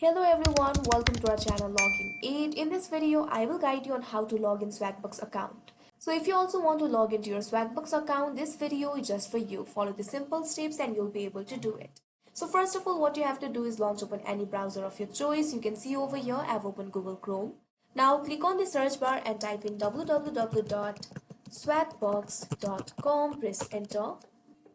Hello everyone, welcome to our channel Login 8. In this video, I will guide you on how to log in Swagbucks account. So if you also want to log into your Swagbucks account, this video is just for you. Follow the simple steps and you'll be able to do it. So first of all, what you have to do is launch open any browser of your choice. You can see over here, I've opened Google Chrome. Now click on the search bar and type in www.swagbucks.com, press enter.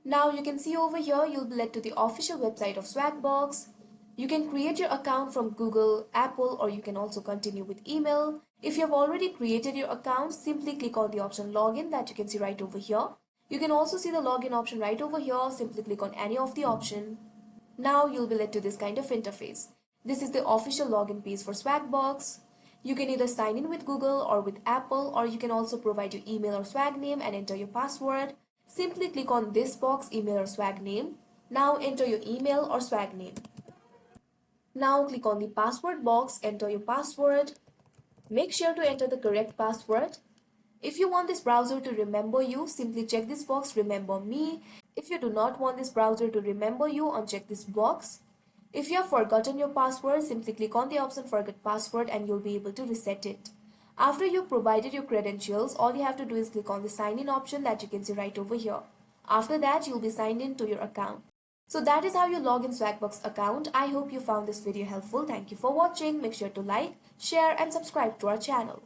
Now you can see over here you'll be led to the official website of Swagbucks. You can create your account from Google, Apple, or you can also continue with email. If you have already created your account, simply click on the option login that you can see right over here. You can also see the login option right over here. Simply click on any of the option. Now you'll be led to this kind of interface. This is the official login page for Swagbucks. You can either sign in with Google or with Apple, or you can also provide your email or swag name and enter your password. Simply click on this box, email or swag name. Now enter your email or swag name. Now click on the password box, enter your password. Make sure to enter the correct password. If you want this browser to remember you, simply check this box, remember me. If you do not want this browser to remember you, uncheck this box. If you have forgotten your password, simply click on the option forget password and you'll be able to reset it. After you've provided your credentials, all you have to do is click on the sign in option that you can see right over here. After that, you'll be signed in to your account. So that is how you log in Swagbucks account. I hope you found this video helpful. Thank you for watching. Make sure to like, share and subscribe to our channel.